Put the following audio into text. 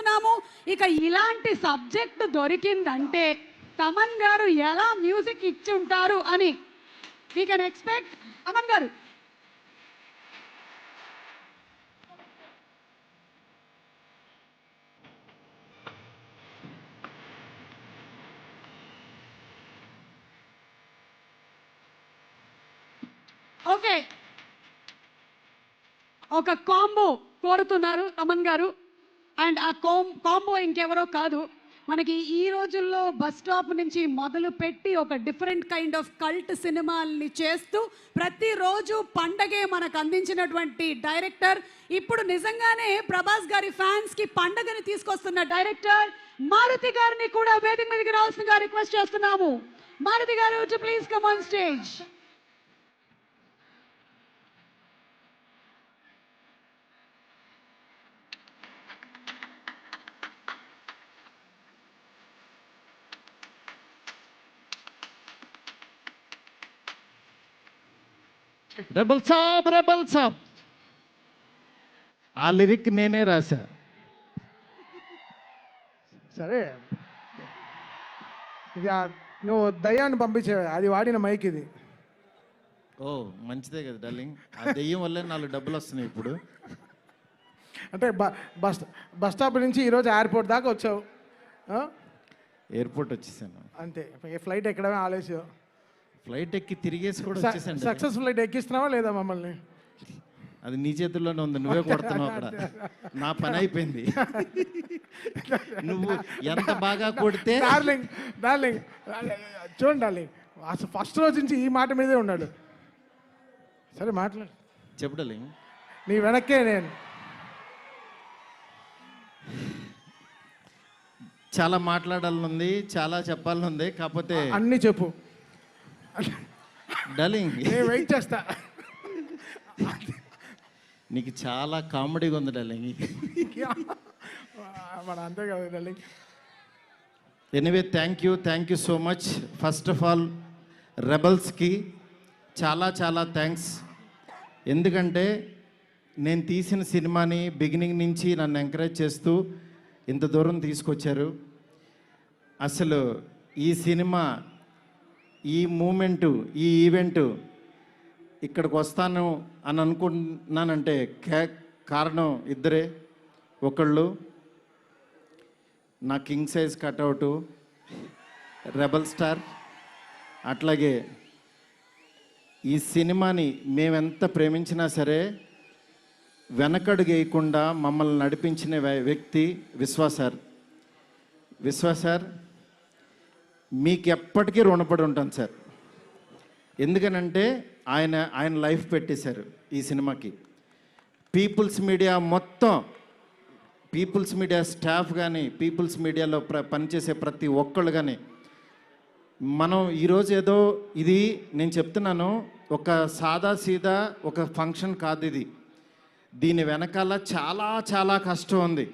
చేసుకున్నాము. ఇక ఇలాంటి సబ్జెక్ట్ దొరికిందంటే తమన్ గారు ఎలా మ్యూజిక్ ఇచ్చి ఉంటారు అని వీ కెన్ ఎక్స్పెక్ట్. తమన్ గారు ఓకే, ఒక కాంబో కోరుతున్నారు తమన్ గారు. అండ్ ఆ కాంబో ఇంకెవరో కాదు, మనకి ఈ రోజుల్లో బస్ స్టాప్ నుంచి మొదలు పెట్టి ఒక డిఫరెంట్ కైండ్ ఆఫ్ కల్ట్ సినిమాల్ని చేస్తూ ప్రతిరోజు పండగే మనకు అందించినటువంటి డైరెక్టర్, ఇప్పుడు నిజంగానే ప్రభాస్ గారి ఫ్యాన్స్కి పండగని తీసుకొస్తున్న డైరెక్టర్ మారుతి గారిని కూడా వేదిక మీదకి రావాల్సిందిగా రిక్వెస్ట్ చేస్తున్నాము. మారుతి గారు to please come on stage. Rebel Saab ఆ లిరిక్ నేనే రాశా. సరే, ఇది నువ్వు దయ్యాన్ని పంపించేవా, అది వాడిన మైక్ ఇది. ఓ మంచిదే కదా డార్లింగ్, ఆ దెయ్యం వల్లే 4 డబ్బులు వస్తున్నాయి ఇప్పుడు. అంటే బస్ స్టాప్ నుంచి ఈరోజు ఎయిర్పోర్ట్ దాకా వచ్చావు. ఎయిర్పోర్ట్ వచ్చేసాను అంతే, ఫ్లైట్ ఎక్కడమే ఆలస్యం. ఫ్లైట్ ఎక్కి తిరిగేసి కూడా వచ్చేసాను. సక్సెస్ ఫ్లైట్ ఎక్కిస్తున్నావా లేదా మమ్మల్ని? అది నీ చేతుల్లోనే ఉంది, నువ్వే కొడుతున్నావు అక్కడ. నా పని అయిపోయింది. నువ్వు ఎంత బాగా కొడితే. డార్లింగ్ చూడండి డార్లింగ్, అసలు ఫస్ట్ రోజు నుంచి ఈ మాట మీదే ఉన్నాడు. సరే మాట్లాడు, చెప్పు డార్లింగ్. నీ వెనక్కే నేను. చాలా మాట్లాడాలనుంది, చాలా చెప్పాలనుంది, కాకపోతే అన్నీ చెప్పు డార్లింగ్. వెయిట్ చేస్తా. నీకు చాలా కామెడీగా ఉంది డార్లింగ్. మన అంతే కదా darling. Anyway thank you so much. First of all రెబల్స్కి చాలా థ్యాంక్స్. ఎందుకంటే నేను తీసిన సినిమాని బిగినింగ్ నుంచి నన్ను ఎంకరేజ్ చేస్తూ ఇంత దూరం తీసుకొచ్చారు. అసలు ఈ సినిమా, ఈ మూమెంటు, ఈ ఈవెంటు ఇక్కడికి వస్తాను అని అనుకుంటున్నానంటే కారణం ఇద్దరే. ఒకళ్ళు నా కింగ్ సైజ్ కట్అవుటు రెబల్ స్టార్, అట్లాగే ఈ సినిమాని మేమెంత ప్రేమించినా సరే వెనకడుగు వేయకుండా మమ్మల్ని నడిపించిన వ్యక్తి విశ్వ సార్. మీకు ఎప్పటికీ రుణపడి ఉంటాను సార్. ఎందుకనంటే ఆయన లైఫ్ పెట్టేశారు ఈ సినిమాకి. పీపుల్స్ మీడియా మొత్తం, పీపుల్స్ మీడియా స్టాఫ్ కానీ, పీపుల్స్ మీడియాలో పనిచేసే ప్రతి ఒక్కళ్ళు కానీ, మనం ఈరోజు ఏదో ఇది నేను చెప్తున్నాను, ఒక సాదా సీదా ఒక ఫంక్షన్ కాదు ఇది. దీని వెనకాల చాలా కష్టం ఉంది.